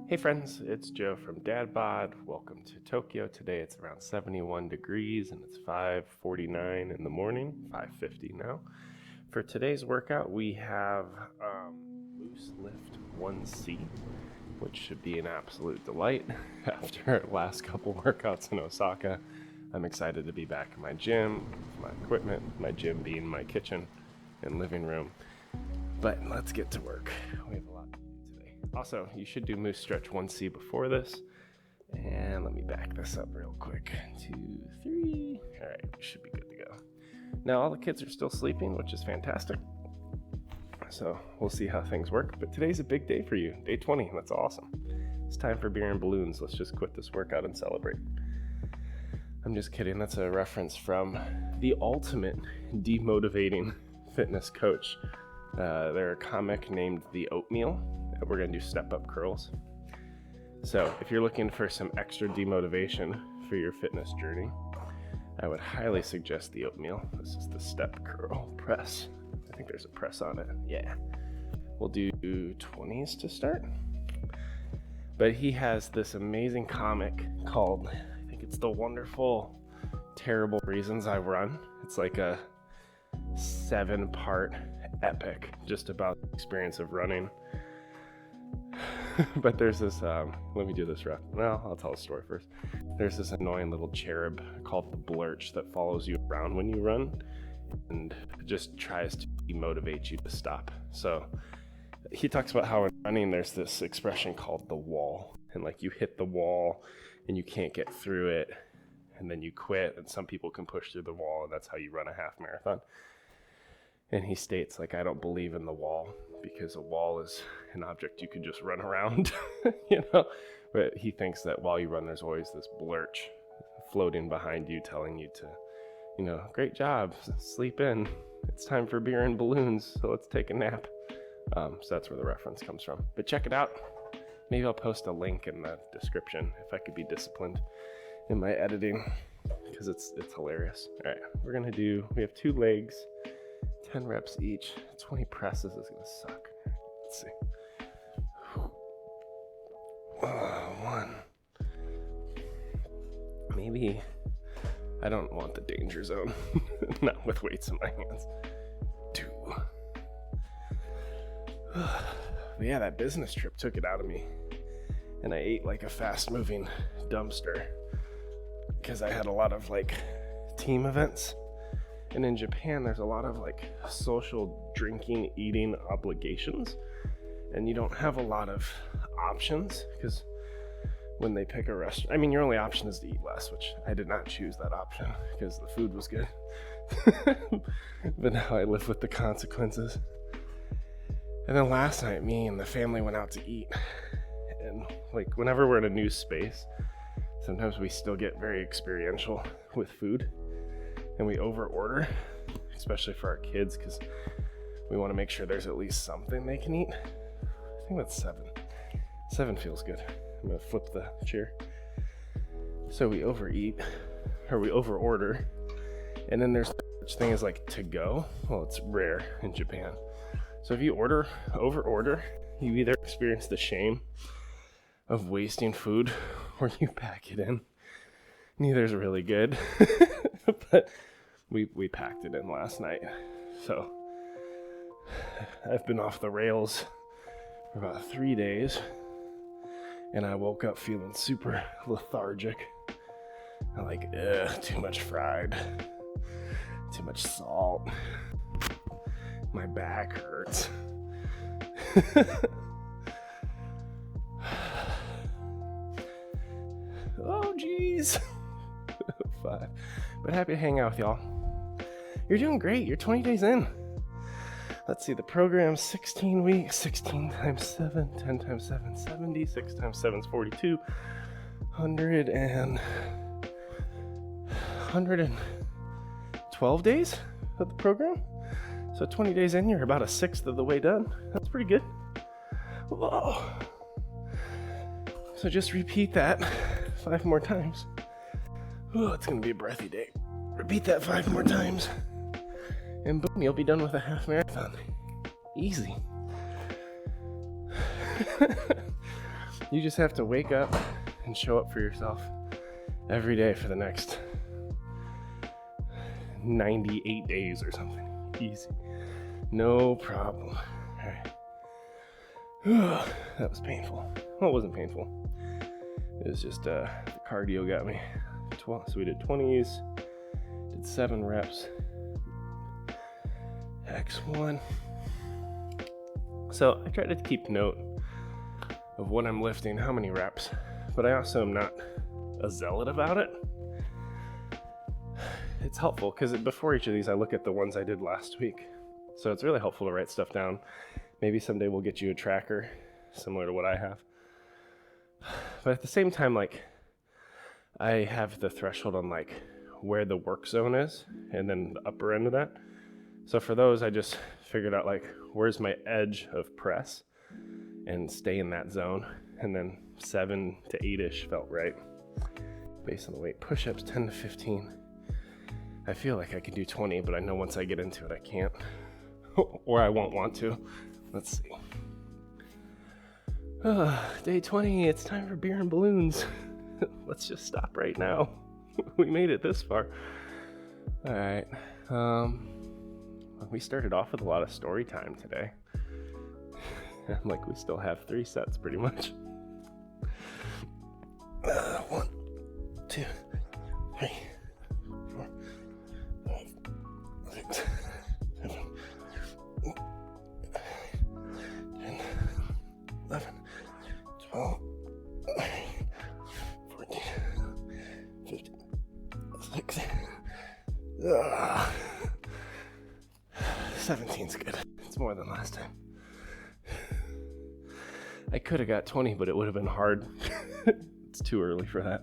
Hey friends, it's Joe from DadBod. Welcome to Tokyo. Today it's around 71 degrees and it's 5:49 in the morning, 5:50 now. For today's workout, we have Moose Lift 1C, which should be an absolute delight. After our last couple workouts in Osaka, I'm excited to be back in my gym, my equipment, my gym being my kitchen and living room. But let's get to work. We have a lot to do today. Also, you should do Moose Stretch 1C before this. And let me back this up real quick. 2, 3. All right, we should be good to go. Now, all the kids are still sleeping, which is fantastic. So we'll see how things work. But today's a big day for you. Day 20. That's awesome. It's time for beer and balloons. Let's just quit this workout and celebrate. I'm just kidding. That's a reference from the ultimate demotivating fitness coach. They're a comic named The Oatmeal. We're going to do step-up curls. So if you're looking for some extra demotivation for your fitness journey, I would highly suggest The Oatmeal. This is the step curl press. I think there's a press on it. Yeah. We'll do 20s to start. But he has this amazing comic called, I think it's The Wonderful, Terrible Reasons I Run. It's like a 7-part epic just about the experience of running. But there's this, let me do this rough. Well, I'll tell a story first. There's this annoying little cherub called the Blurch that follows you around when you run and just tries to demotivate you to stop. So he talks about how in running there's this expression called the wall. And like you hit the wall and you can't get through it and then you quit, and some people can push through the wall and that's how you run a half marathon. And he states, like, I don't believe in the wall because a wall is an object you could just run around, you know? But he thinks that while you run, there's always this Blurch floating behind you telling you to, you know, great job, sleep in. It's time for beer and balloons, so let's take a nap. So that's where the reference comes from. But check it out. Maybe I'll post a link in the description if I could be disciplined in my editing, because it's hilarious. All right, we have 2 legs. 10 reps each. 20 presses is gonna suck. Let's see. 1. Maybe I don't want the danger zone. Not with weights in my hands. 2. But yeah, that business trip took it out of me. And I ate like a fast-moving dumpster because I had a lot of like team events. And in Japan, there's a lot of like social drinking, eating obligations. And you don't have a lot of options because when they pick a restaurant, I mean, your only option is to eat less, which I did not choose that option because the food was good. But now I live with the consequences. And then last night, me and the family went out to eat. And like whenever we're in a new space, sometimes we still get very experiential with food. And we over-order, especially for our kids, because we want to make sure there's at least something they can eat. I think that's 7. 7 feels good. I'm going to flip the chair. So we overeat, or we over-order, and then there's such thing as like to-go. Well, it's rare in Japan. So if you over-order, you either experience the shame of wasting food, or you pack it in. Neither's really good. But we packed it in last night. So I've been off the rails for about 3 days. And I woke up feeling super lethargic. I'm like, too much fried. Too much salt. My back hurts. Oh, geez. 5. But happy to hang out with y'all. You're doing great. You're 20 days in. Let's see, the program's 16 weeks, 16 times 7, 10 times 7, 70, 6 times 7 is 42, 112 days of the program. So 20 days in, you're about 1/6 of the way done. That's pretty good. Whoa. So just repeat that 5 more times. Oh, it's going to be a breathy day. Repeat that 5 more times. And boom, you'll be done with a half marathon. Easy. You just have to wake up and show up for yourself every day for the next 98 days or something. Easy. No problem. All right. That was painful. Well, it wasn't painful. It was just the cardio got me. So we did 20s, did 7 reps. X1. So I try to keep note of what I'm lifting, how many reps, but I also am not a zealot about it. It's helpful because before each of these I look at the ones I did last week. So it's really helpful to write stuff down. Maybe someday we'll get you a tracker similar to what I have. But at the same time, like, I have the threshold on like where the work zone is and then the upper end of that. So for those, I just figured out like where's my edge of press and stay in that zone. And then 7 to 8-ish felt right based on the weight. Push-ups 10 to 15. I feel like I can do 20, but I know once I get into it, I can't. Or I won't want to. Let's see. Day 20, it's time for beer and balloons. Let's just stop right now. We made it this far. All right. We started off with a lot of story time today. Like we still have 3 sets pretty much. 1, 2, 3, 4, 5, 6, 7, 8, 9, 10, 11, 12, 14, 15, 16. 17's good. It's more than last time. I could have got 20, but it would have been hard. It's too early for that.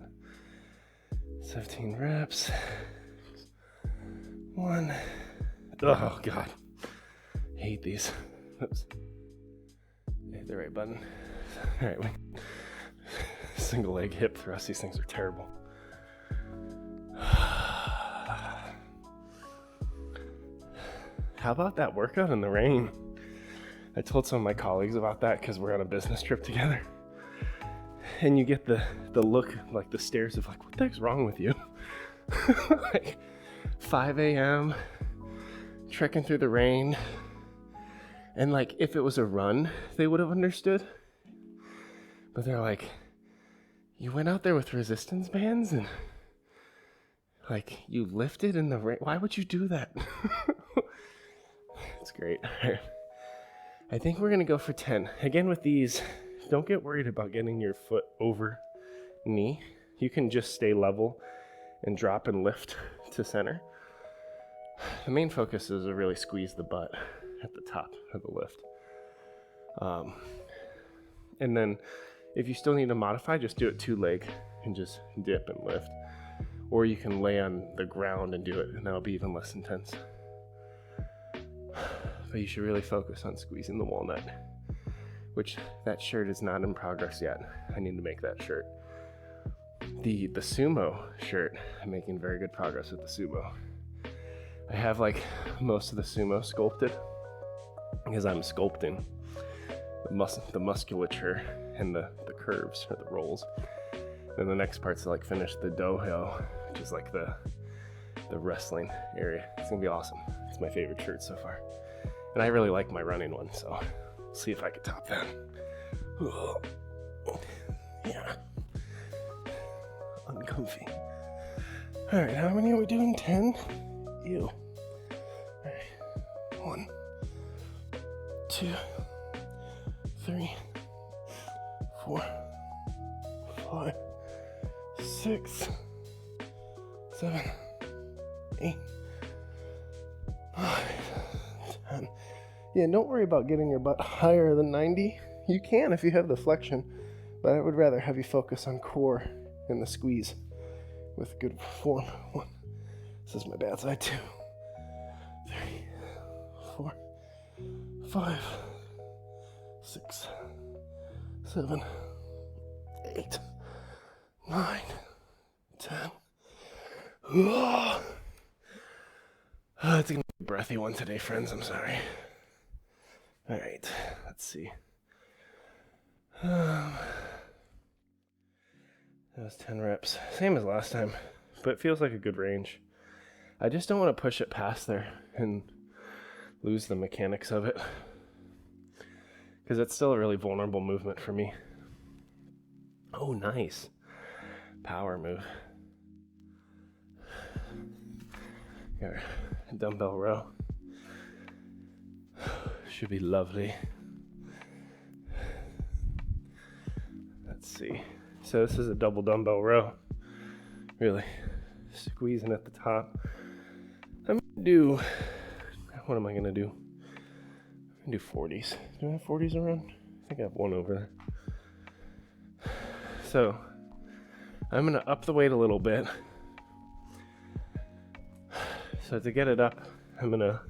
17 reps. 1. Oh, God. Hate these. Oops. Hit the right button. All right, wait. Single leg hip thrust. These things are terrible. How about that workout in the rain? I told some of my colleagues about that because we're on a business trip together. And you get the look, like the stares of like, what the heck's wrong with you? Like 5 a.m., trekking through the rain. And like, if it was a run, they would have understood. But they're like, you went out there with resistance bands and like you lifted in the rain. Why would you do that? It's great. I think we're gonna go for 10. Again, with these, don't get worried about getting your foot over knee. You can just stay level and drop and lift to center. The main focus is to really squeeze the butt at the top of the lift. And then if you still need to modify, just do it 2-leg and just dip and lift. Or you can lay on the ground and do it, and that'll be even less intense. But you should really focus on squeezing the walnut, which that shirt is not in progress yet. I need to make that shirt. The sumo shirt, I'm making very good progress with the sumo. I have like most of the sumo sculpted because I'm sculpting the musculature and the curves or the rolls. Then the next part's to like finish the dojo, which is like the wrestling area. It's gonna be awesome. It's my favorite shirt so far. And I really like my running one, so we'll see if I can top that. Yeah. Uncomfy. All right, how many are we doing? 10? Ew. All right. 1, 2, 3, 4, 5, 6, 7, 8, 9, 10. Yeah, don't worry about getting your butt higher than 90. You can if you have the flexion, but I would rather have you focus on core and the squeeze with good form. 1. This is my bad side. 2, 3, 4, 5, 6, 7, 8, 9, 10. It's gonna be a breathy one today, friends. I'm sorry. All right, let's see. That was 10 reps. Same as last time, but it feels like a good range. I just don't want to push it past there and lose the mechanics of it, because it's still a really vulnerable movement for me. Oh, nice. Power move. Here, dumbbell row. Should be lovely. Let's see. So this is a double dumbbell row. Really squeezing at the top. I'm gonna do, what am I gonna do? I'm gonna do 40s. Do I have 40s around? I think I have one over there. So I'm gonna up the weight a little bit. So to get it up, I'm gonna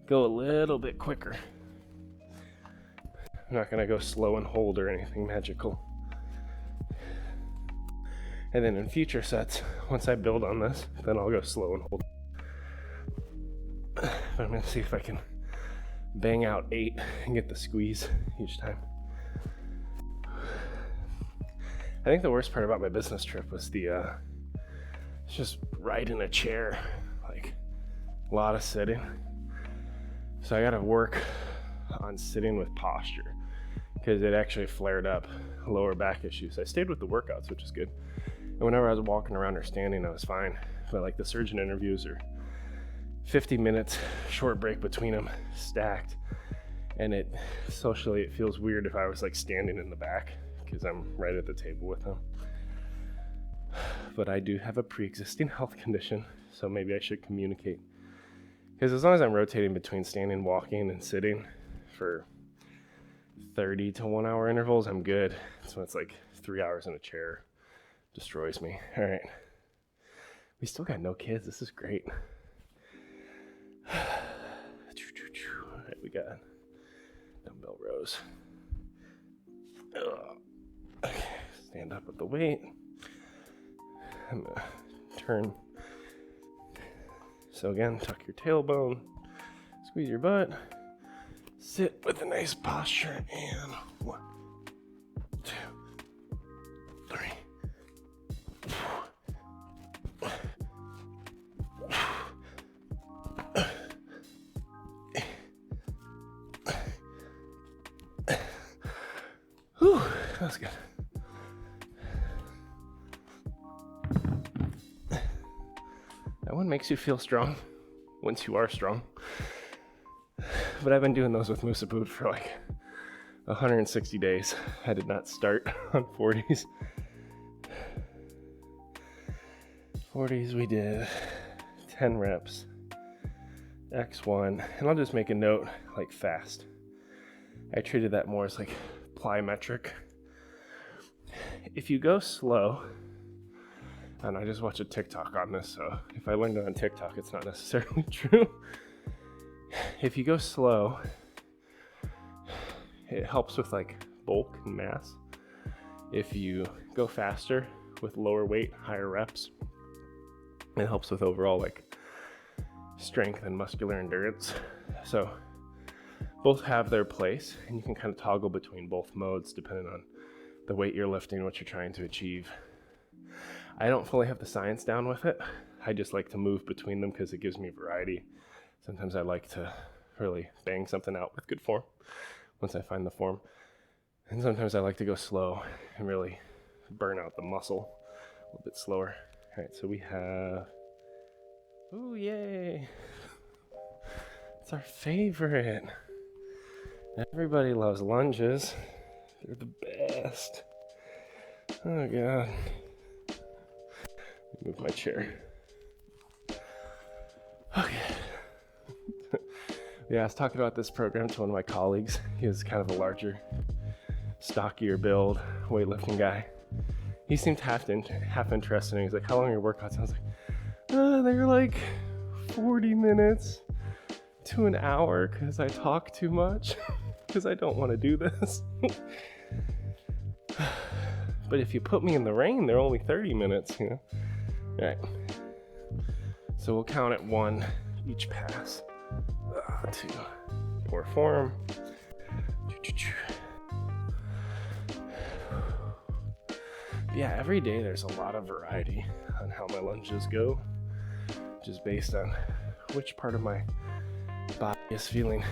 go a little bit quicker. I'm not gonna go slow and hold or anything magical. And then in future sets, once I build on this, then I'll go slow and hold. But I'm gonna see if I can bang out 8 and get the squeeze each time. I think the worst part about my business trip was it's just right in a chair, like a lot of sitting. So I gotta work on sitting with posture, because it actually flared up lower back issues. I stayed with the workouts, which is good. And whenever I was walking around or standing, I was fine. But like the surgeon interviews are 50 minutes, short break between them, stacked. And socially, it feels weird if I was like standing in the back, because I'm right at the table with them. But I do have a pre-existing health condition, so maybe I should communicate. Because as long as I'm rotating between standing, walking, and sitting for 30 to 1 hour intervals, I'm good. So it's like 3 hours in a chair destroys me. All right. We still got no kids. This is great. All right, we got dumbbell rows. Okay, stand up with the weight. I'm gonna turn. So again, tuck your tailbone, squeeze your butt, sit with a nice posture, and 1, 2, 3. Whew, that was good. That one makes you feel strong once you are strong. But I've been doing those with MooseABoot for like 160 days. I did not start on 40s. 40s we did 10 reps, X1, and I'll just make a note, like fast. I treated that more as like plyometric. If you go slow, and I just watched a TikTok on this, so if I learned it on TikTok, it's not necessarily true. If you go slow, it helps with like bulk and mass. If you go faster with lower weight, higher reps, it helps with overall like strength and muscular endurance. So both have their place, and you can kind of toggle between both modes depending on the weight you're lifting, what you're trying to achieve. I don't fully have the science down with it. I just like to move between them because it gives me variety. Sometimes I like to really bang something out with good form once I find the form. And sometimes I like to go slow and really burn out the muscle a little bit slower. All right, so we have, ooh, yay. It's our favorite. Everybody loves lunges. They're the best. Oh God. Move my chair. Okay. Yeah, I was talking about this program to one of my colleagues. He was kind of a larger, stockier build, weightlifting guy. He seemed half interested, and he's like, how long are your workouts? I was like, they're like 40 minutes to an hour because I talk too much because I don't want to do this. But if you put me in the rain, they're only 30 minutes, you know? All right. So we'll count at 1 each pass. 2. Poor form. Yeah, every day there's a lot of variety on how my lunges go, just based on which part of my body is feeling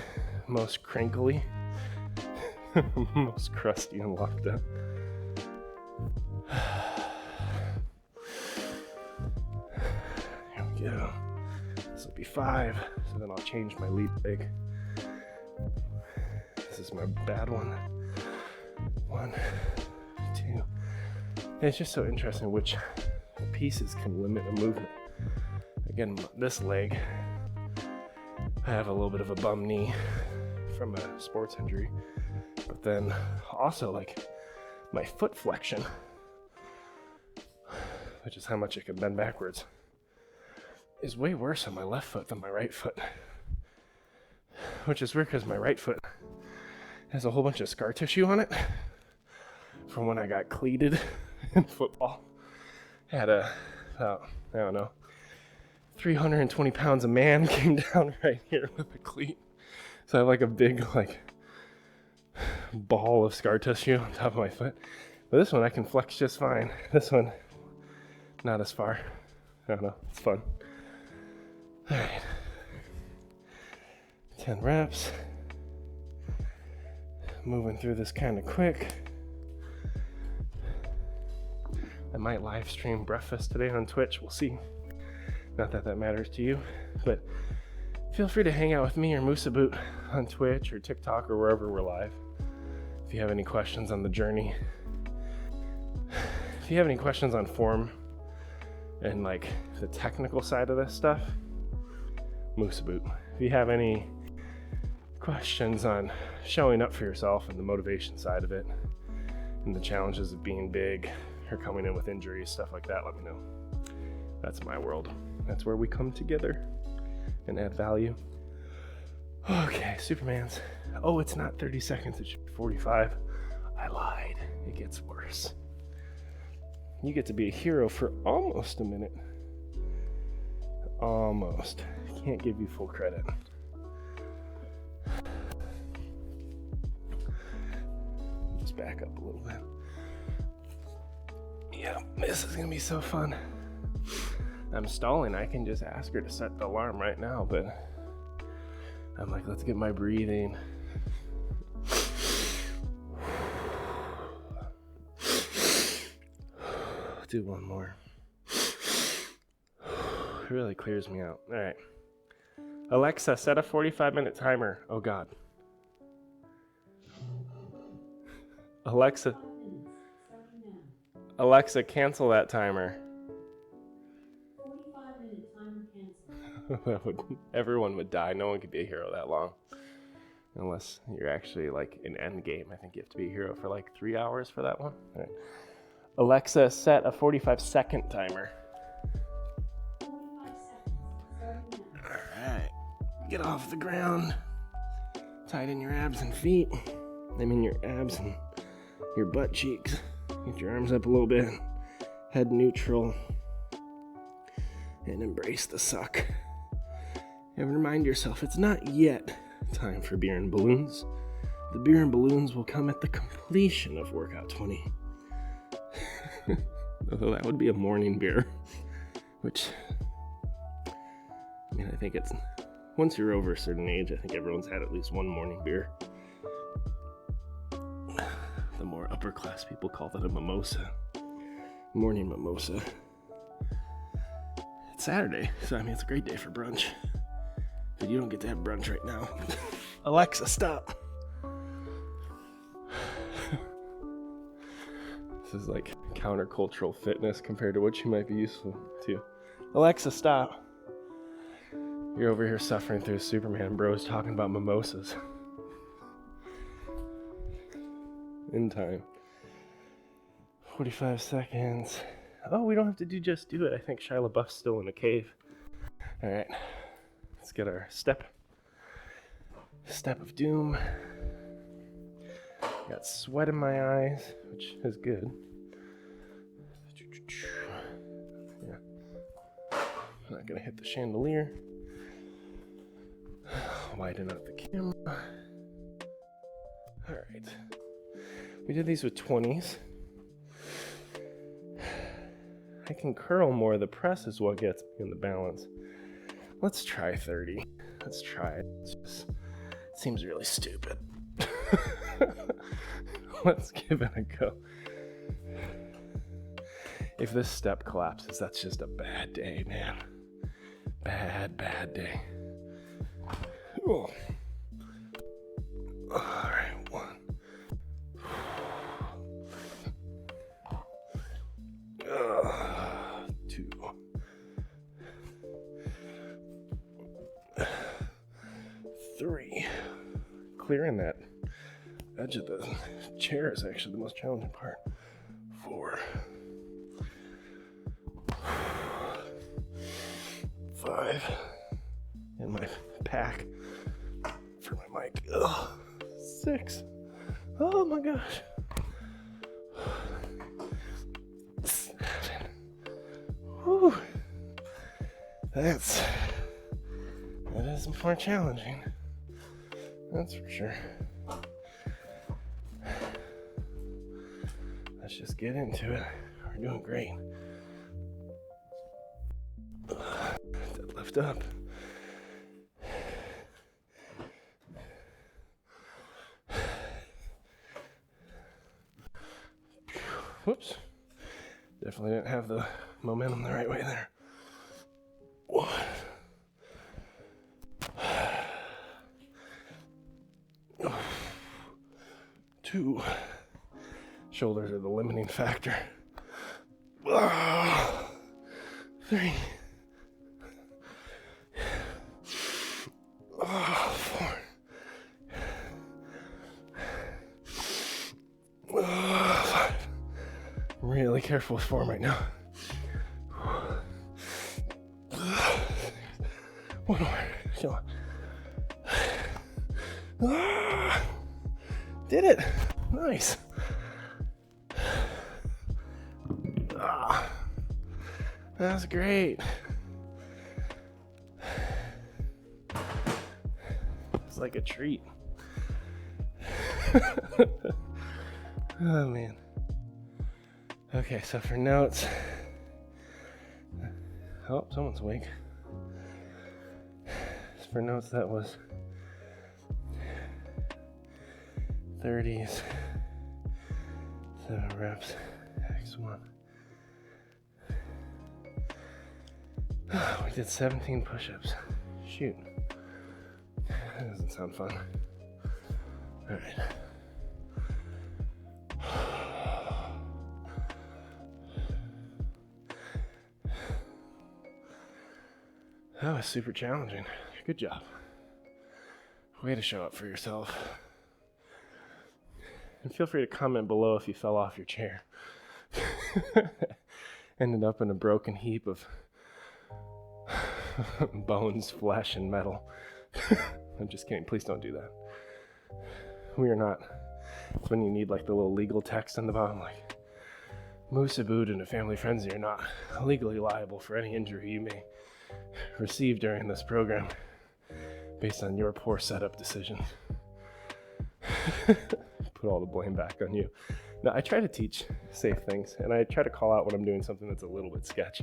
most crinkly, most crusty and locked up. Here we go. This will be 5, so then I'll change my lead leg. This is my bad one. 1, 2. It's just so interesting which pieces can limit a movement. Again, this leg, I have a little bit of a bum knee from a sports injury, but then also like my foot flexion, which is how much it can bend backwards, is way worse on my left foot than my right foot, which is weird because my right foot has a whole bunch of scar tissue on it from when I got cleated in football. Had about, I don't know, 320 pounds of man came down right here with a cleat. So I have like a big like ball of scar tissue on top of my foot. But this one I can flex just fine. This one, not as far. I don't know, it's fun. All right, 10 reps. Moving through this kind of quick. I might live stream breakfast today on Twitch, we'll see. Not that that matters to you, but feel free to hang out with me or MooseABoot on Twitch or TikTok or wherever we're live. If you have any questions on the journey. If you have any questions on form and like the technical side of this stuff, MooseABoot. If you have any questions on showing up for yourself and the motivation side of it and the challenges of being big or coming in with injuries, stuff like that, let me know. That's my world. That's where we come together and add value. Okay, Superman's. Oh, it's not 30 seconds, it should be 45. I lied. It gets worse. You get to be a hero for almost a minute. Almost. Can't give you full credit. Just back up a little bit. Yeah, this is gonna be so fun. I'm stalling. I can just ask her to set the alarm right now, but I'm like, let's get my breathing. Do one more. It really clears me out. All right. Alexa, set a 45-minute timer. Oh God. Alexa, cancel that timer. 45-minute timer canceled. Everyone would die. No one could be a hero that long. Unless you're actually like in endgame. I think you have to be a hero for like 3 hours for that one. All right. Alexa, set a 45-second timer. 45 seconds. Starting now. All right. Get off the ground. Tighten your abs and feet. I mean your abs and your butt cheeks. Get your arms up a little bit. Head neutral. And embrace the suck. And remind yourself, it's not yet time for beer and balloons. The beer and balloons will come at the completion of workout 20. Although that would be a morning beer. Which, I mean, I think it's, once you're over a certain age, I think everyone's had at least one morning beer. The more upper class people call that a mimosa. Morning mimosa. It's Saturday, so I mean, it's a great day for brunch. But you don't get to have brunch right now. Alexa, stop. This is like countercultural fitness compared to what you might be useful to. Alexa, stop. You're over here suffering through Superman bros talking about mimosas. In time. 45 seconds. Oh, we don't have to do just do it. I think Shia LaBeouf's still in a cave. All right, let's get our step of doom. Got sweat in my eyes, which is good. Yeah. I'm not gonna hit the chandelier. Widen out the camera. All right. We did these with 20s. I can curl more. The press is what gets me in the balance. Let's try 30. Let's try it. It seems really stupid. Let's give it a go. If this step collapses, that's just a bad day, man. Bad day. Oh. All right, 1. 2. 3. Clearing that edge of the chair is actually the most challenging part. 4. 5. And my pack for my mic. 6. Oh my gosh. 7. Whew. That is more challenging. That's for sure. Let's just get into it. We're doing great. Deadlift up. Whoops. Definitely didn't have the momentum the right way there. 1. 2. Shoulders are the limiting factor. 3. 4. 5. I'm really careful with form right now. 1 more. Come on. Did it. Nice. That's great. It's like a treat. Oh man. Okay, so for notes. Oh, someone's awake. For notes, that was 30s, 7 reps, X1. We did 17 push-ups. Shoot. That doesn't sound fun. All right. That was super challenging. Good job. Way to show up for yourself. And feel free to comment below if you fell off your chair. Ended up in a broken heap of bones, flesh, and metal. I'm just kidding. Please don't do that. We are not. It's when you need like the little legal text on the bottom, like MooseABoot and aFamilyFrenzy are not legally liable for any injury you may receive during this program based on your poor setup decision. Put all the blame back on you. Now, I try to teach safe things, and I try to call out when I'm doing something that's a little bit sketch.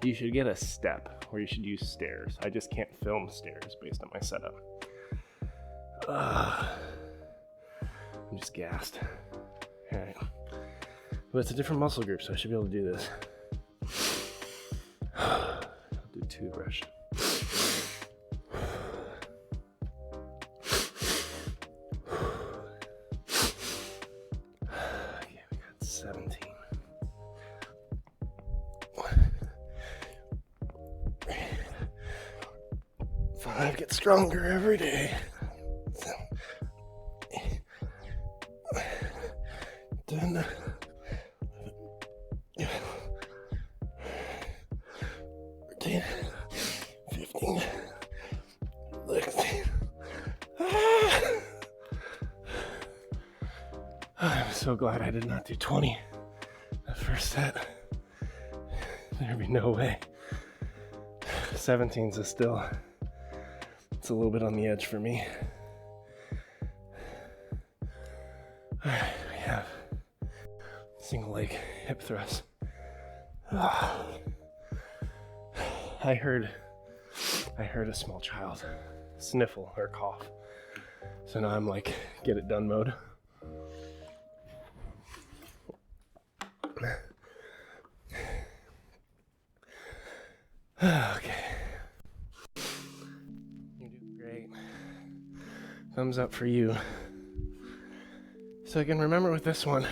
You should get a step, or you should use stairs. I just can't film stairs based on my setup. I'm just gassed. All right. But it's a different muscle group, so I should be able to do this. I'll do 2 brush. Okay, we got 17. 5, get stronger every day. 10. 14, 15, 16. I'm so glad I did not do 20 that first set. There'd be no way. 17s is still, it's a little bit on the edge for me. All right, we have single leg hip thrust. I heard a small child sniffle or cough. So now I'm like, get it done mode. Okay. You do great. Thumbs up for you. So again, remember with this one,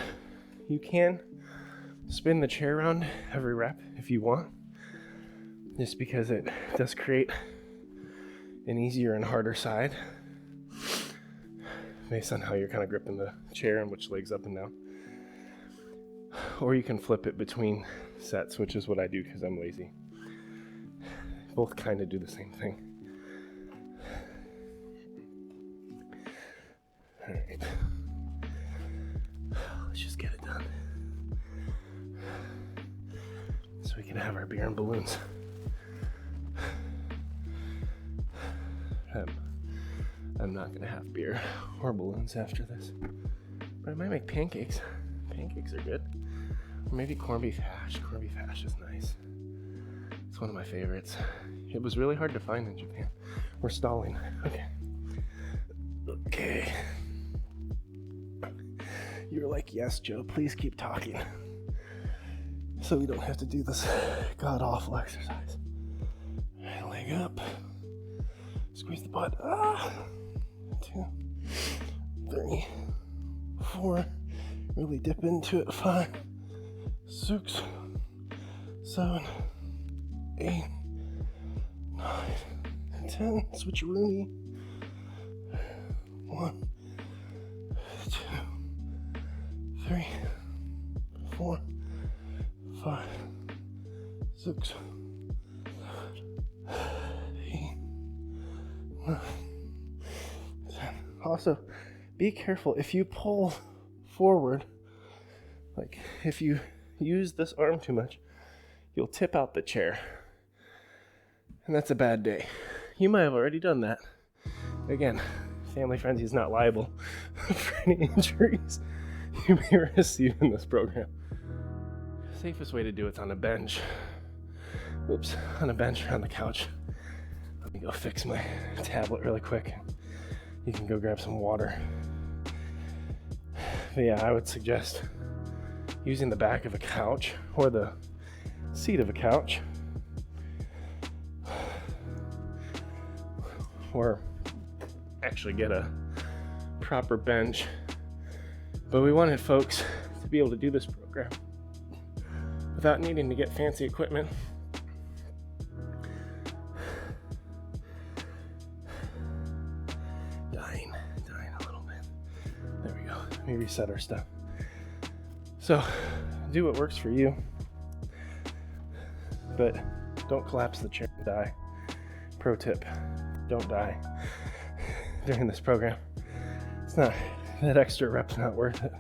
you can spin the chair around every rep if you want, just because it does create an easier and harder side based on how you're kind of gripping the chair and which leg's up and down. Or you can flip it between sets, which is what I do because I'm lazy. Both kind of do the same thing. All right. Let's just get it done. So we can have our beer and balloons. I'm not gonna have beer or balloons after this, but I might make pancakes. Pancakes are good. Or maybe corned beef hash. Corned beef hash is nice. It's one of my favorites. It was really hard to find in Japan. We're stalling. Okay. You're like, yes, Joe, please keep talking. So we don't have to do this god-awful exercise. Right, leg up. Squeeze the butt. 2, 3, 4. Really dip into it. 5, 6, 7, 8, 9, 10. Switcheroonie. 1, 2, 3, 4, 5, 6, 7, 8, 9, 10. Also, be careful if you pull forward, like if you use this arm too much, you'll tip out the chair. And that's a bad day. You might have already done that. Again, aFamilyFrenzy is not liable for any injuries you may receive in this program. Safest way to do it's on a bench. Oops, on a bench or on the couch. Let me go fix my tablet really quick. You can go grab some water. But yeah, I would suggest using the back of a couch or the seat of a couch, or actually get a proper bench. But we wanted folks to be able to do this program without needing to get fancy equipment. Dying a little bit. There we go. Let me reset our stuff. So do what works for you, but don't collapse the chair and die. Pro tip, don't die during this program. It's not, that extra rep's not worth it.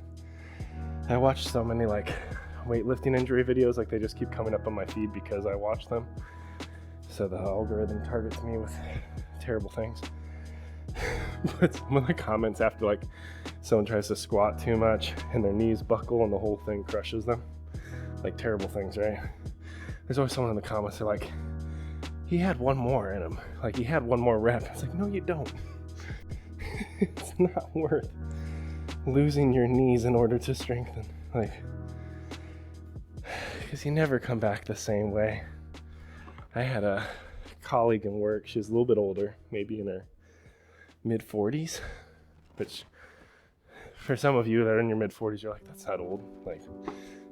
I watch so many like weightlifting injury videos, like they just keep coming up on my feed because I watch them. So the algorithm targets me with terrible things. But some of the comments after like someone tries to squat too much and their knees buckle and the whole thing crushes them, like terrible things, right? There's always someone in the comments that are like, he had one more in him, like he had one more rep. It's like, no you don't. It's not worth losing your knees in order to strengthen, like, because you never come back the same way. I had a colleague in work, she was a little bit older, maybe in her mid-40s, which for some of you that are in your mid-40s, you're like, that's not old. Like,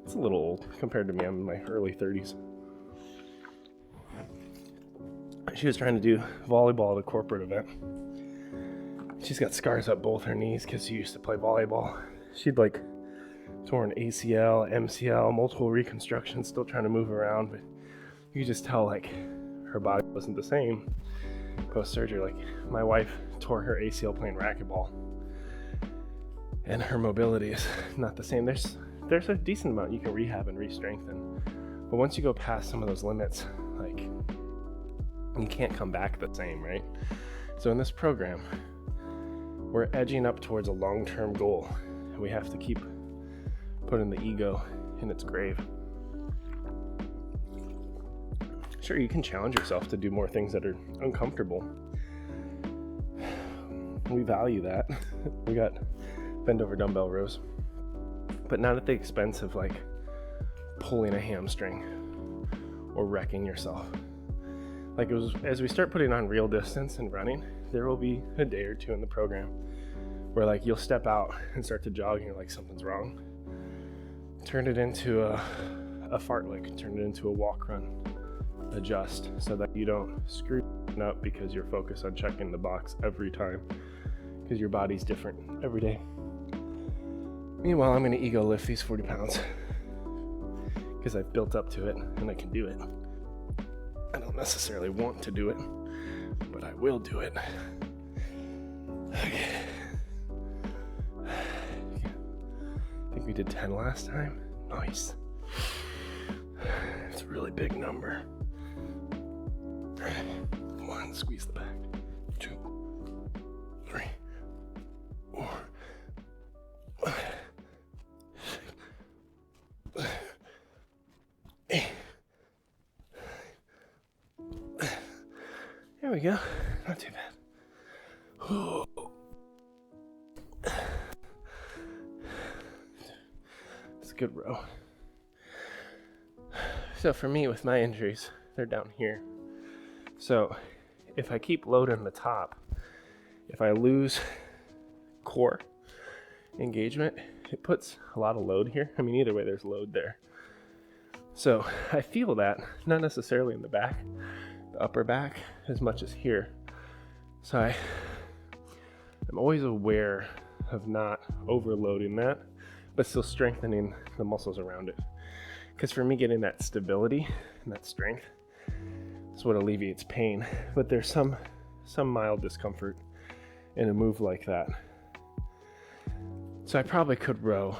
it's a little old compared to me. I'm in my early 30s. She was trying to do volleyball at a corporate event. She's got scars up both her knees because she used to play volleyball. She'd like torn ACL, MCL, multiple reconstructions, still trying to move around, but you could just tell like her body wasn't the same post-surgery. Like my wife tore her ACL playing racquetball, and her mobility is not the same. There's a decent amount you can rehab and re-strengthen, but once you go past some of those limits, like you can't come back the same, right? So in this program, we're edging up towards a long-term goal. We have to keep putting the ego in its grave. Sure, you can challenge yourself to do more things that are uncomfortable. We value that. We got bend over dumbbell rows, but not at the expense of like pulling a hamstring or wrecking yourself. Like as we start putting on real distance and running, there will be a day or two in the program where like you'll step out and start to jog and you're like, something's wrong. Turn it into a fartlek, turn it into a walk run. Adjust so that you don't screw up because you're focused on checking the box every time, because your body's different every day. Meanwhile, I'm going to ego lift these 40 pounds because I've built up to it and I can do it. I don't necessarily want to do it, but I will do it. Okay. I think we did 10 last time. Nice. It's a really big number. 1, squeeze the back. 2, 3, 4, 5, 6, 8. There we go. Not too bad. Ooh. It's a good row. So for me, with my injuries, they're down here. So if I keep loading the top, if I lose core engagement, it puts a lot of load here. I mean, either way, there's load there. So I feel that, not necessarily in the back, the upper back, as much as here. So I'm always aware of not overloading that, but still strengthening the muscles around it. Because for me, getting that stability and that strength is what alleviates pain. But there's some mild discomfort in a move like that. So I probably could row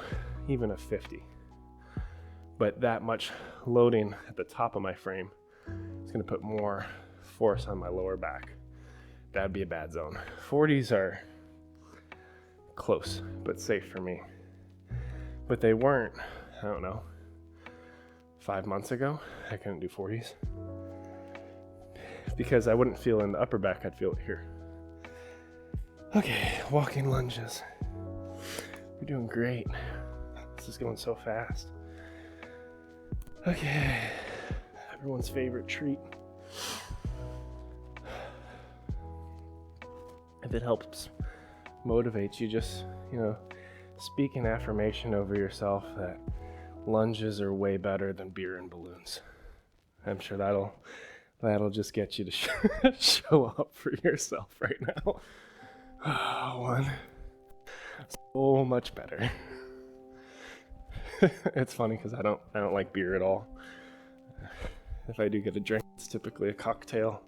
even a 50. But that much loading at the top of my frame is going to put more force on my lower back. That'd be a bad zone. 40s are close, but safe for me. But they weren't, I don't know, 5 months ago. I couldn't do 40s. Because I wouldn't feel in the upper back, I'd feel it here. Okay, walking lunges. We're doing great. This is going so fast. Okay, everyone's favorite treat. If it helps motivate you, just, speak an affirmation over yourself that lunges are way better than beer and balloons. I'm sure that'll just get you to show up for yourself right now. Oh, 1. So much better. It's funny because I don't like beer at all. If I do get a drink, it's typically a cocktail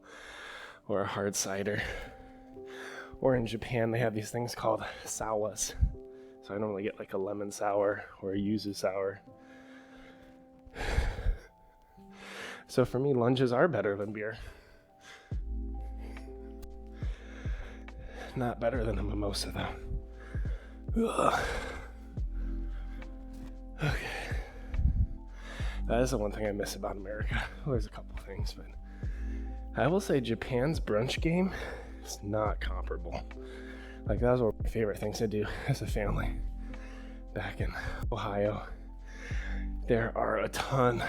or a hard cider. Or in Japan, they have these things called sawas. So I normally get like a lemon sour or a yuzu sour. So for me, lunges are better than beer. Not better than a mimosa, though. Ugh. Okay. That is the one thing I miss about America. Well, there's a couple things, but I will say Japan's brunch game is not comparable. Like, that was one of my favorite things to do as a family back in Ohio. There are a ton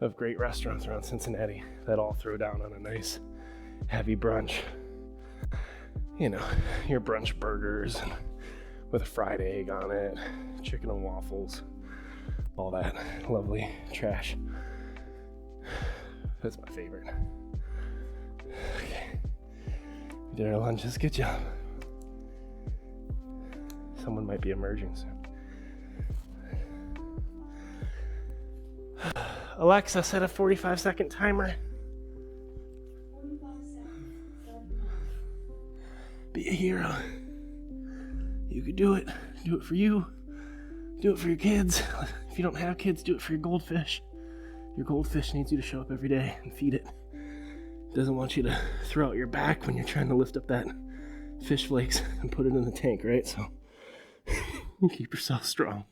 of great restaurants around Cincinnati that all throw down on a nice heavy brunch. Your brunch burgers with a fried egg on it, chicken and waffles, all that lovely trash. That's my favorite. Okay, we did our lunges. Good job. Someone might be emerging soon. Alexa, set a 45-second timer. 45 seconds. Be a hero. You could do it. Do it for you. Do it for your kids. If you don't have kids, do it for your goldfish. Your goldfish needs you to show up every day and feed it. It doesn't want you to throw out your back when you're trying to lift up that fish flakes and put it in the tank, right? So keep yourself strong.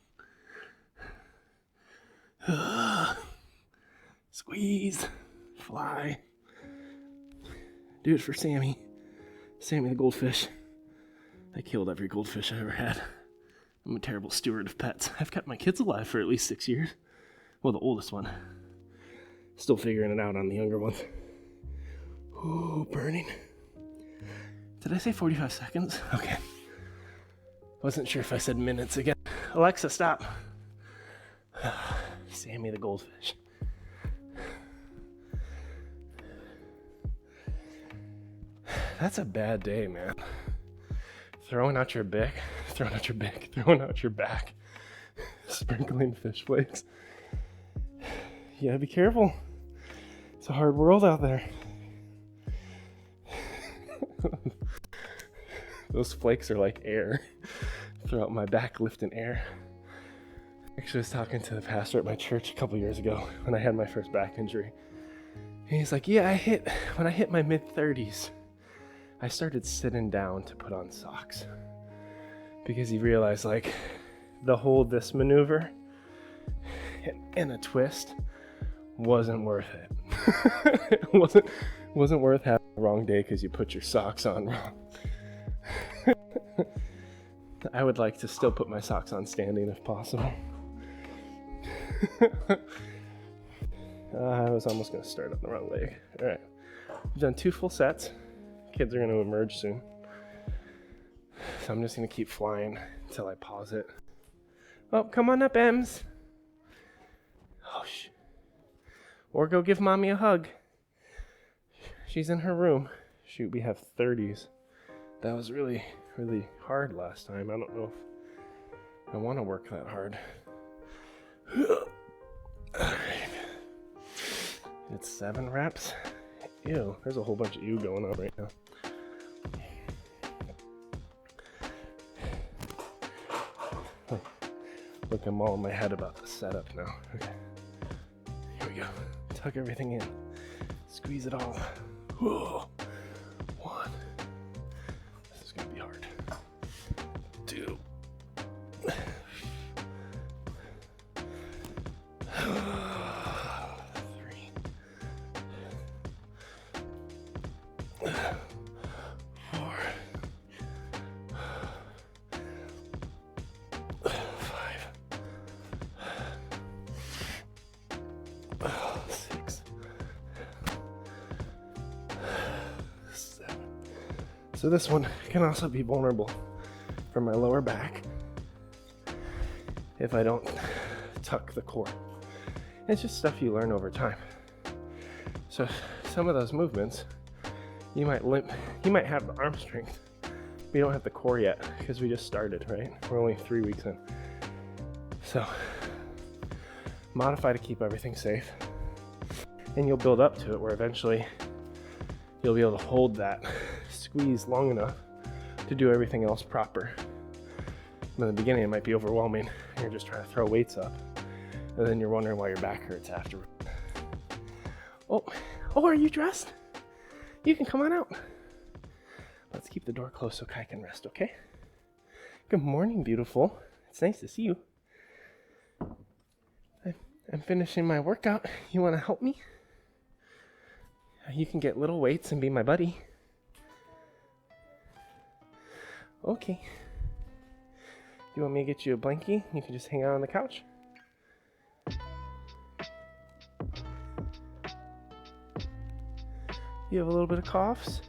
Squeeze. Fly. Do it for Sammy. Sammy the goldfish. I killed every goldfish I ever had. I'm a terrible steward of pets. I've kept my kids alive for at least 6 years. Well, the oldest one. Still figuring it out on the younger ones. Ooh, burning. Did I say 45 seconds? Okay. Wasn't sure if I said minutes again. Alexa, stop. Sammy the goldfish. That's a bad day, man. Throwing out your back, throwing out your back, sprinkling fish flakes. You gotta be careful. It's a hard world out there. Those flakes are like air. Throughout my back, lifting air. Actually, I was talking to the pastor at my church a couple years ago when I had my first back injury. And he's like, yeah, when I hit my mid-30s, I started sitting down to put on socks. Because he realized, like, the whole this maneuver and a twist wasn't worth it. It wasn't worth having the wrong day because you put your socks on wrong. I would like to still put my socks on standing if possible. I was almost going to start on the wrong leg. All right, we've done 2 full sets. Kids are going to emerge soon. So I'm just going to keep flying until I pause it. Oh, come on up, Ems. Oh, or go give mommy a hug. She's in her room. Shoot, we have 30s. That was really, really hard last time. I don't know if I want to work that hard. It's 7 reps. Ew, there's a whole bunch of ew going on right now. Look, I'm all in my head about the setup now. Okay. Here we go. Tuck everything in. Squeeze it all. Whoa. 1. This is gonna be hard. 2. 6. 7. So this one can also be vulnerable for my lower back if I don't tuck the core. It's just stuff you learn over time. So some of those movements, you might limp, you might have the arm strength, but you don't have the core yet because we just started, right? We're only 3 weeks in. So modify to keep everything safe, and you'll build up to it where eventually you'll be able to hold that squeeze long enough to do everything else proper. In the beginning, it might be overwhelming. You're just trying to throw weights up, and then you're wondering why your back hurts afterward. Oh, are you dressed? You can come on out. Let's keep the door closed so Kai can rest, okay? Good morning, beautiful. It's nice to see you. I'm finishing my workout. You want to help me? You can get little weights and be my buddy. Okay. You want me to get you a blankie? You can just hang out on the couch. You have a little bit of coughs?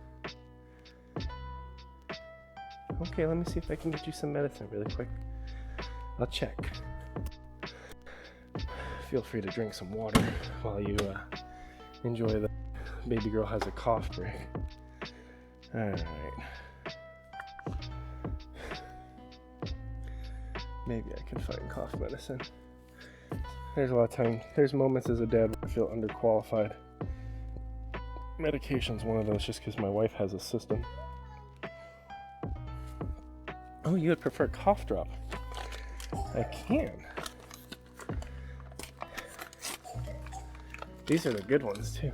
Okay, let me see if I can get you some medicine really quick. I'll check. Feel free to drink some water while you enjoy the baby girl has a cough break. Alright. Maybe I can find cough medicine. There's a lot of time. There's moments as a dad where I feel underqualified. Medication's one of those just because my wife has a system. Oh, you would prefer cough drop? I can. These are the good ones too.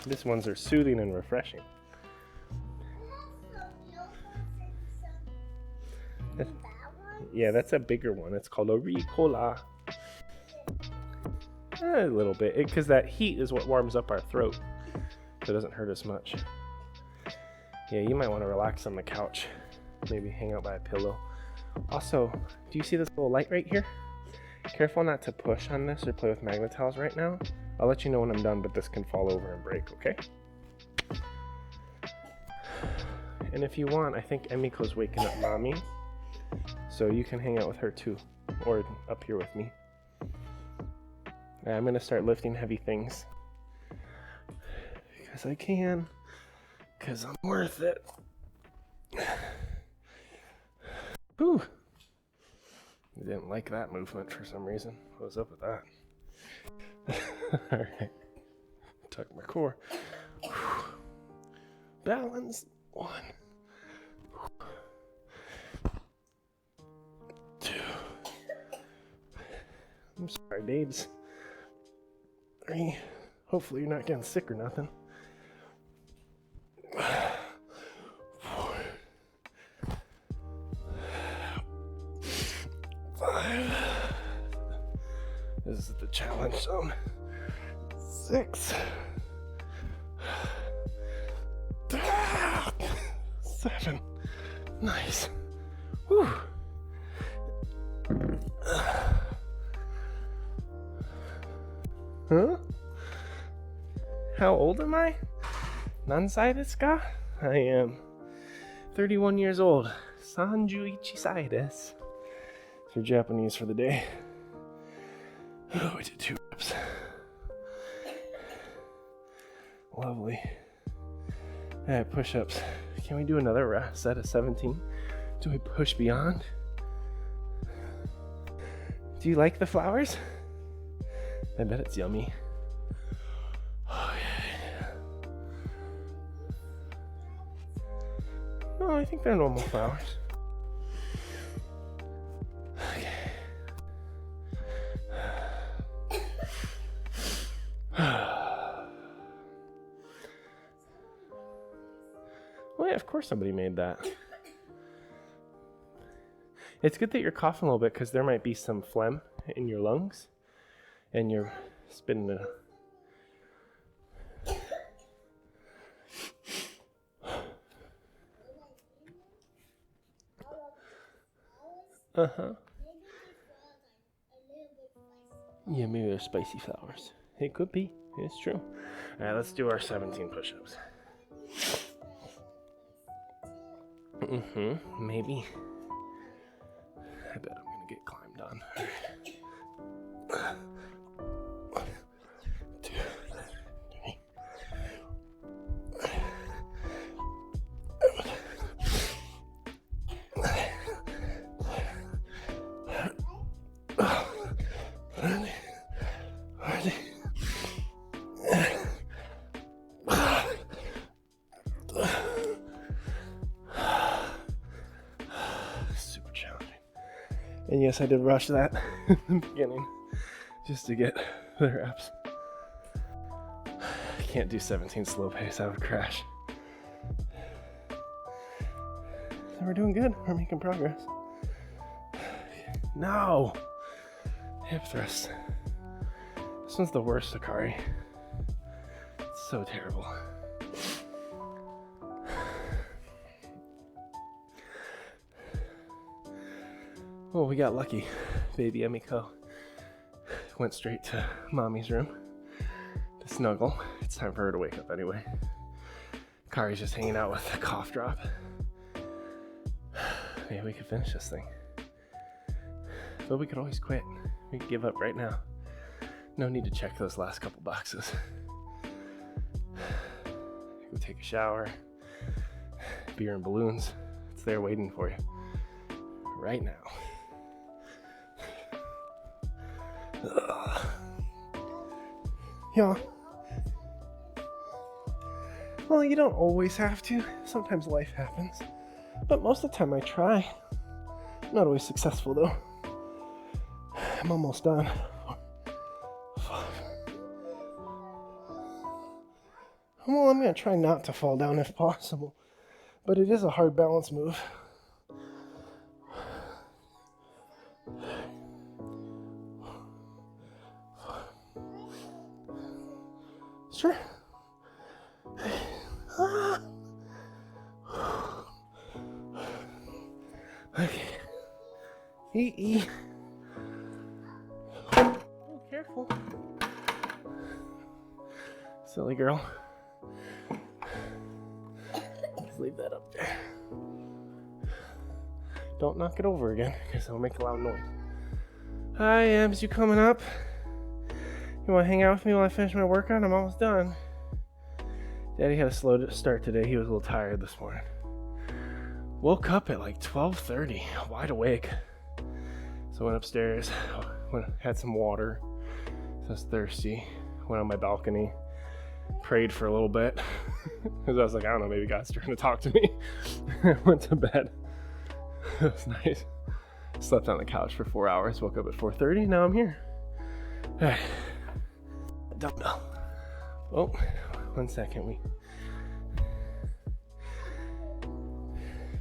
These ones are soothing and refreshing. Yeah, that's a bigger one. It's called a Ricola. A little bit, because that heat is what warms up our throat, so it doesn't hurt as much. Yeah, you might want to relax on the couch. Maybe hang out by a pillow. Also, do you see this little light right here? Careful not to push on this or play with magnetiles right now. I'll let you know when I'm done, but this can fall over and break, okay? And if you want, I think Emiko's waking up mommy, so you can hang out with her too, or up here with me. I'm gonna start lifting heavy things because I can, because I'm worth it. Whew. I didn't like that movement for some reason. What was up with that? Alright. Tuck my core. Whew. Balance. 1. 2. I'm sorry, babes. 3. Hopefully you're not getting sick or nothing. 4. 5. This is the challenge zone. 6. 7. Nice. Whew. Huh? How old am I? Nansai desu ka? I am 31 years old. Sanjuichi sai desu. For Japanese for the day. Oh, I did 2 reps. Lovely. Alright, push-ups. Can we do another set of 17? Do we push beyond? Do you like the flowers? I bet it's yummy. Oh, yeah. No, I think they're normal flowers. Okay. Well, yeah, of course somebody made that. It's good that you're coughing a little bit because there might be some phlegm in your lungs and you're spitting it out. Yeah, maybe they're spicy flowers. It could be. It's true. Alright, let's do our 17 push-ups. Maybe. I bet I'm gonna get climbed on. 1, 2, 3. Super challenging. And yes, I did rush that in the beginning just to get the reps. I can't do 17 slow pace, I would crash. So we're doing good, we're making progress. No! Hip thrust. This one's the worst, Sakari. It's so terrible. Oh, we got lucky. Baby Emiko went straight to mommy's room to snuggle. It's time for her to wake up anyway. Kari's just hanging out with the cough drop. Maybe we could finish this thing. But we could always quit. We could give up right now. No need to check those last couple boxes. Go take a shower. Beer and balloons. It's there waiting for you. Right now. Yeah. Well, you don't always have to. Sometimes life happens. But most of the time I try. I'm not always successful though. I'm almost done. 5. Well, I'm gonna try not to fall down if possible. But it is a hard balance move. Sure. Okay. Oh, careful. Silly girl. Just leave that up there. Don't knock it over again, because it'll make a loud noise. Hi, Abs, you coming up? You want to hang out with me while I finish my workout? I'm almost done. Daddy had a slow start today. He was a little tired this morning. Woke up at like 12:30, wide awake. So I went upstairs, had some water. So I was thirsty. Went on my balcony, prayed for a little bit. Because I was like, I don't know, maybe God's trying to talk to me. Went to bed. It was nice. Slept on the couch for 4 hours, woke up at 4:30, now I'm here. Alright. Dumbbell. Oh, 1 second.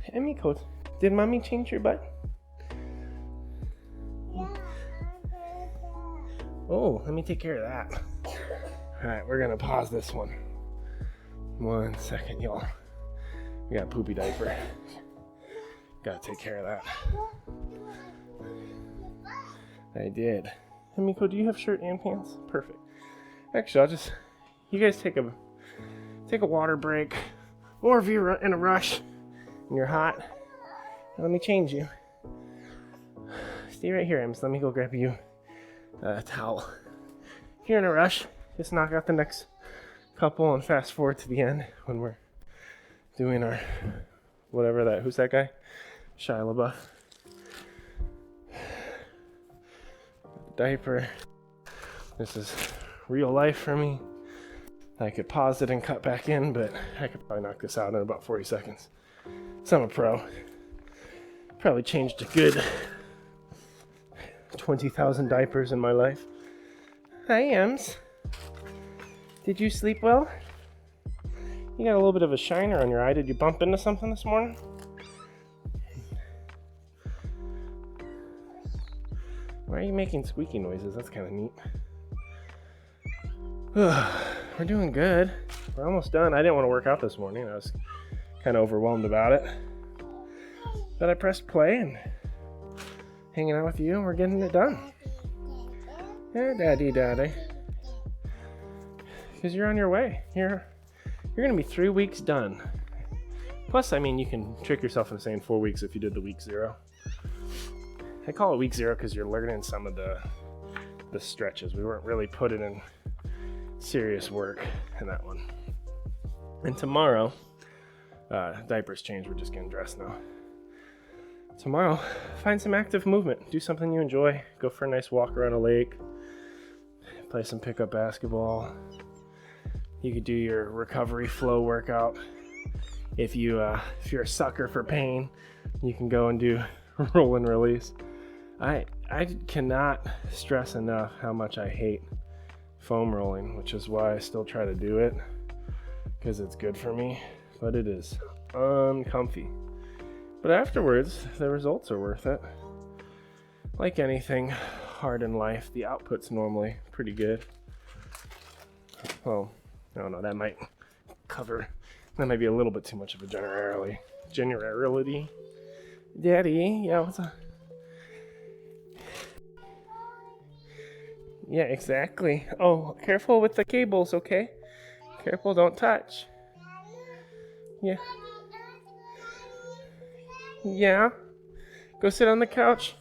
Hey, Miko, did mommy change your butt? Oh, let me take care of that. Alright, we're gonna pause this one. 1 second, y'all. We got a poopy diaper. Gotta take care of that. I did. Hey, Miko, do you have shirt and pants? Perfect. Actually, you guys take a water break, or if you're in a rush and you're hot, let me change you. Stay right here, Ems. Let me go grab you a towel. If you're in a rush, just knock out the next couple and fast forward to the end when we're doing our whatever that. Who's that guy? Shia LaBeouf. Diaper. This is real life for me. I could pause it and cut back in, but I could probably knock this out in about 40 seconds. So I'm a pro. Probably changed a good 20,000 diapers in my life. Hi, Ems. Did you sleep well? You got a little bit of a shiner on your eye. Did you bump into something this morning? Why are you making squeaky noises? That's kind of neat. We're doing good. We're almost done. I didn't want to work out this morning. I was kind of overwhelmed about it. But I pressed play and hanging out with you, and we're getting it done. Yeah, daddy. Because you're on your way. You're going to be 3 weeks done. Plus, I mean, you can trick yourself into saying 4 weeks if you did the week 0. I call it week 0 because you're learning some of the stretches. We weren't really putting in serious work in that one. And tomorrow, diapers change. We're just getting dressed now. Tomorrow, find some active movement. Do something you enjoy. Go for a nice walk around a lake. Play some pickup basketball. You could do your recovery flow workout. If you're a sucker for pain, you can go and do roll and release. I cannot stress enough how much I hate foam rolling, which is why I still try to do it, because it's good for me, but it is uncomfy. But afterwards, the results are worth it. Like anything hard in life, the output's normally pretty good. Well, I don't know, that might be a little bit too much of a generality. Daddy, yeah, what's up? Yeah, exactly. Oh, careful with the cables, okay? Careful, don't touch. Yeah. Yeah? Go sit on the couch.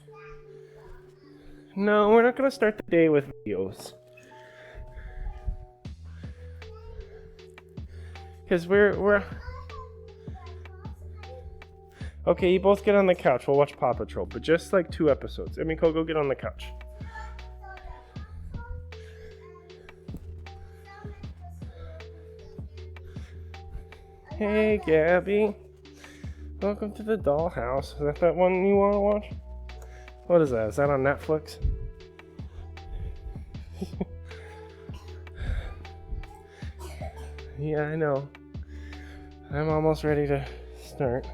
No, we're not gonna start the day with videos. Because we're... Okay, you both get on the couch. We'll watch Paw Patrol, but just like 2 episodes. Emiko, go get on the couch. Hey, Gabby. Welcome to the dollhouse. Is that one you want to watch? What is that? Is that on Netflix? Yeah, I know. I'm almost ready to start.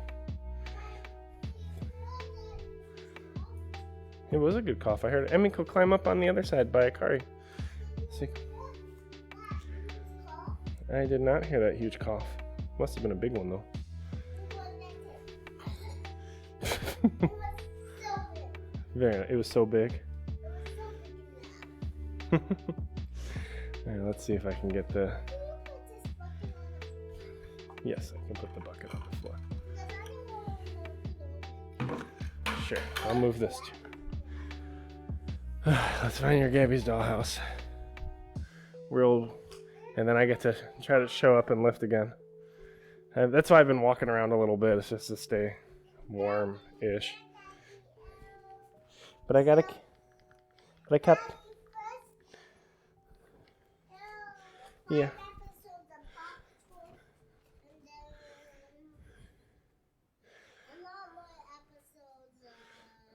It was a good cough. I heard it. Emiko, climb up on the other side by Akari. I did not hear that huge cough. Must have been a big one though. It was so big. Alright, let's see if I can get the... Yes, I can put the bucket on the floor. Sure, I'll move this too. Let's find your Gabby's dollhouse. And then I get to try to show up and lift again. That's why I've been walking around a little bit. It's just to stay warm-ish. But I kept... Yeah.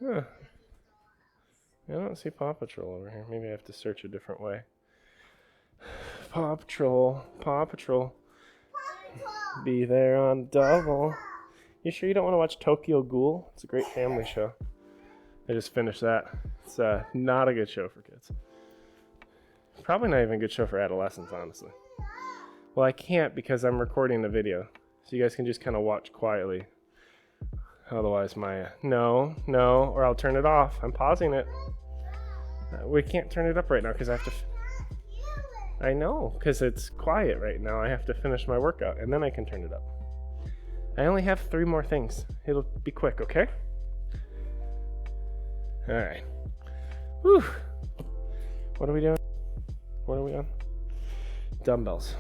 Huh. I don't see Paw Patrol over here. Maybe I have to search a different way. Paw Patrol. Paw Patrol. Be there on double. You sure you don't want to watch Tokyo Ghoul? It's a great family show. I just finished that. It's not a good show for kids. Probably not even a good show for adolescents, honestly. Well, I can't because I'm recording the video. So you guys can just kind of watch quietly. Otherwise, no, or I'll turn it off. I'm pausing it. We can't turn it up right now because I have to... I know, because it's quiet right now. I have to finish my workout, and then I can turn it up. I only have 3 more things. It'll be quick, okay? All right. Whew. What are we doing? What are we on? Dumbbells.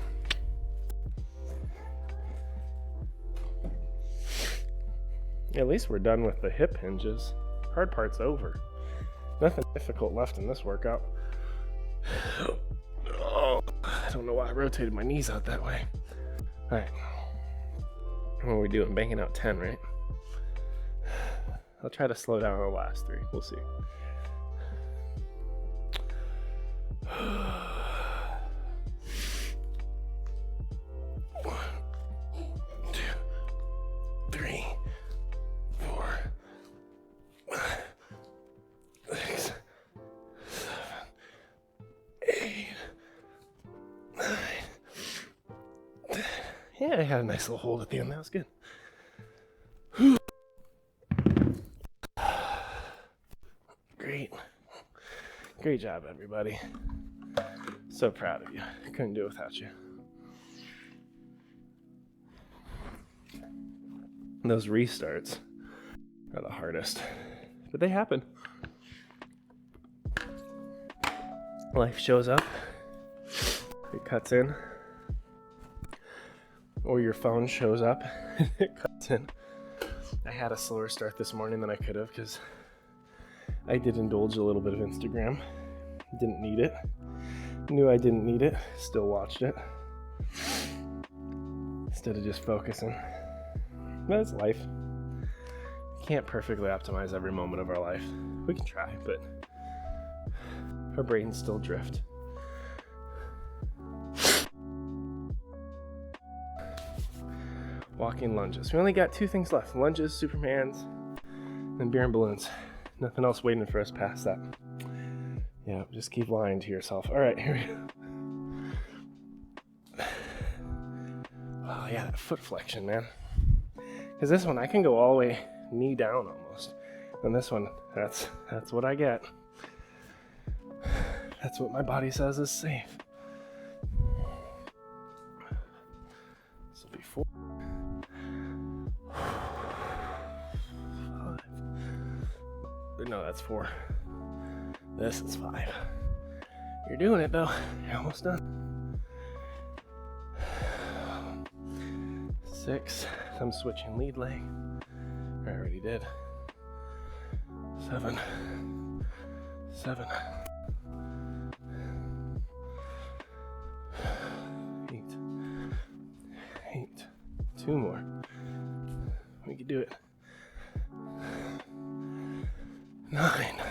At least we're done with the hip hinges. Hard part's over. Nothing difficult left in this workout. Oh, I don't know why I rotated my knees out that way. All right. What are we doing? Banging out 10, right? I'll try to slow down on the last 3. We'll see. 1, 2, 3, 4, 5, 6, 7, 8, 9, 10. Yeah, I had a nice little hold at the end. That was good. Great job, everybody. So proud of you. I couldn't do it without you. And those restarts are the hardest, but they happen. Life shows up, it cuts in, or your phone shows up, it cuts in. I had a slower start this morning than I could have because I did indulge a little bit of Instagram. Didn't need it. Knew I didn't need it. Still watched it. Instead of just focusing. That's life. Can't perfectly optimize every moment of our life. We can try, but our brains still drift. Walking lunges. We only got 2 things left. Lunges, Supermans, and beer and balloons. Nothing else waiting for us past that. Yeah, just keep lying to yourself. All right, here we go. Oh yeah, that foot flexion, man. Because this one, I can go all the way knee down almost. And this one, that's what I get. That's what my body says is safe. This will be 4. 5. No, that's 4. This is 5. You're doing it though. You're almost done. 6. I'm switching lead leg. I already did. 7. 7. 8. 8. 2 more. We can do it. 9.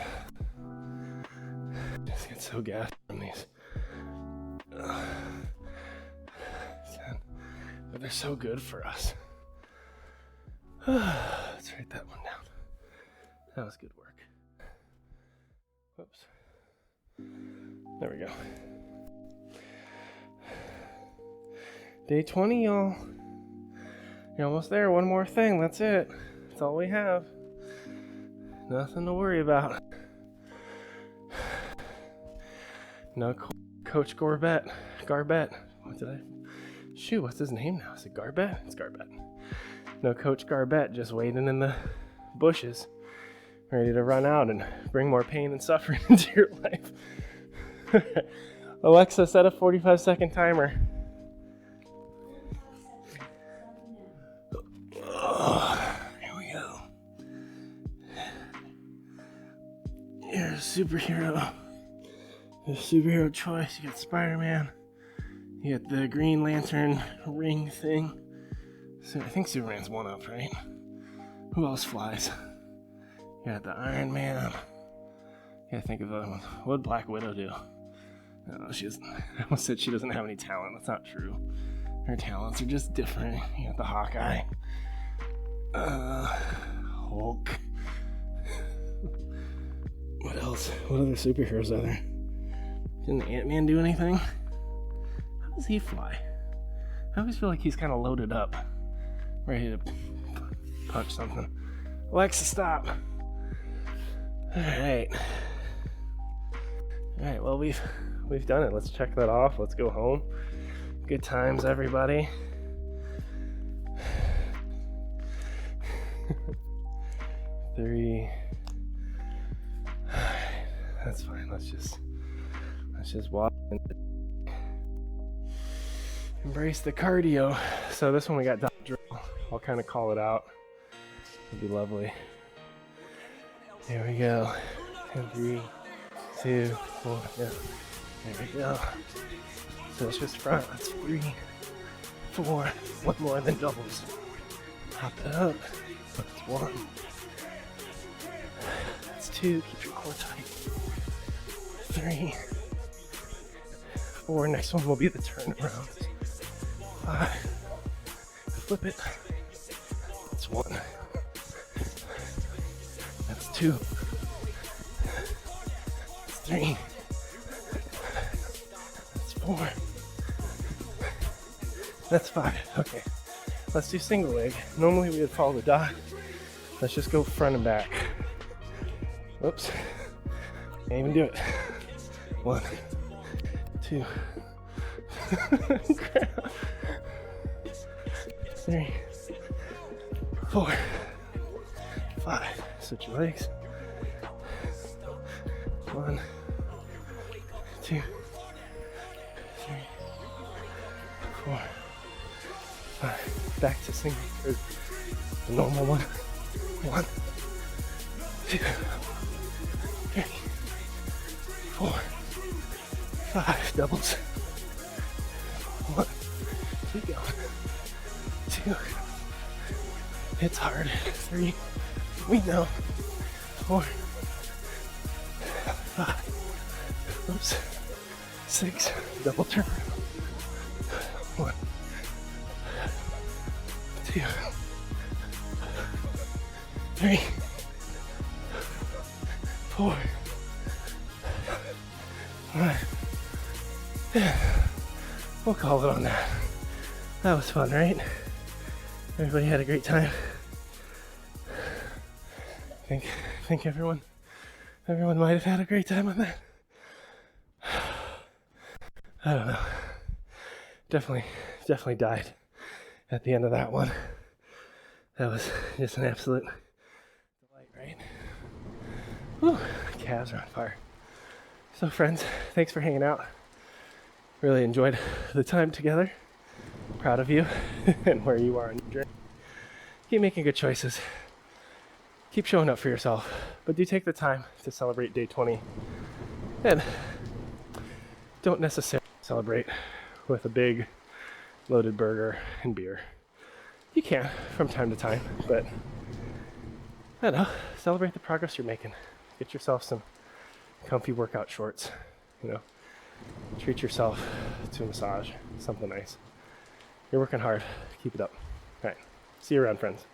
Just get so gassed from these. 10. But they're so good for us. Let's write that one down. That was good work. Whoops. There we go. Day 20, y'all. You're almost there. One more thing. That's it. That's all we have. Nothing to worry about. No Coach Garbett. What did I? Shoot, what's his name now? Is it Garbett? It's Garbett. No Coach Garbett just waiting in the bushes, ready to run out and bring more pain and suffering into your life. Alexa, set a 45-second timer. Here we go. You're a superhero. The superhero choice. You got Spider-Man. You got the Green Lantern ring thing. So I think Superman's one up, right? Who else flies? You got the Iron Man. Yeah, think of other ones. What would Black Widow do? No, I almost said she doesn't have any talent. That's not true. Her talents are just different. You got the Hawkeye. Hulk. What else? What other superheroes are there? Didn't Ant-Man do anything? How does he fly? I always feel like he's kind of loaded up, ready to punch something. Alexa, stop. Alright, well, we've done it. Let's check that off. Let's go home. Good times, everybody. Three. That's fine. Let's just walk and embrace the cardio. So this one we got dot drill. I'll kind of call it out. It'll be lovely. There we go. And 3, 2, 4. Yeah. There we go. So it's just front. That's 3, 4. One more than doubles. Hop it up. That's 1. That's 2. Keep your core tight. 3, 4. Next one will be the turnaround. 5. Flip it. That's 1. That's 2. That's 3. That's 4. That's 5. Okay. Let's do single leg. Normally we would follow the dot. Let's just go front and back. Whoops. Can't even do it. 1, 2. Crap. 3, 4, 5. Switch your legs. 1, 2, 3, 4, 5. Back to single, or the normal one. 1, 2, 3, 4, 5. Doubles. 1. Keep going. 2. It's hard. 3. We know. 4. 5. Oops. 6. Double turn. 1. 2. 3. 4. 5. We'll call it on that. That was fun, right? Everybody had a great time. I think everyone might have had a great time on that. I don't know. Definitely died at the end of that one. That was just an absolute delight, right? Whew, calves are on fire. So friends, thanks for hanging out. Really enjoyed the time together. Proud of you and where you are in your journey. Keep making good choices. Keep showing up for yourself, but do take the time to celebrate day 20. And don't necessarily celebrate with a big loaded burger and beer. You can from time to time, but I don't know, celebrate the progress you're making. Get yourself some comfy workout shorts, treat yourself to a massage, something nice. You're working hard. Keep it up. All right. See you around, friends.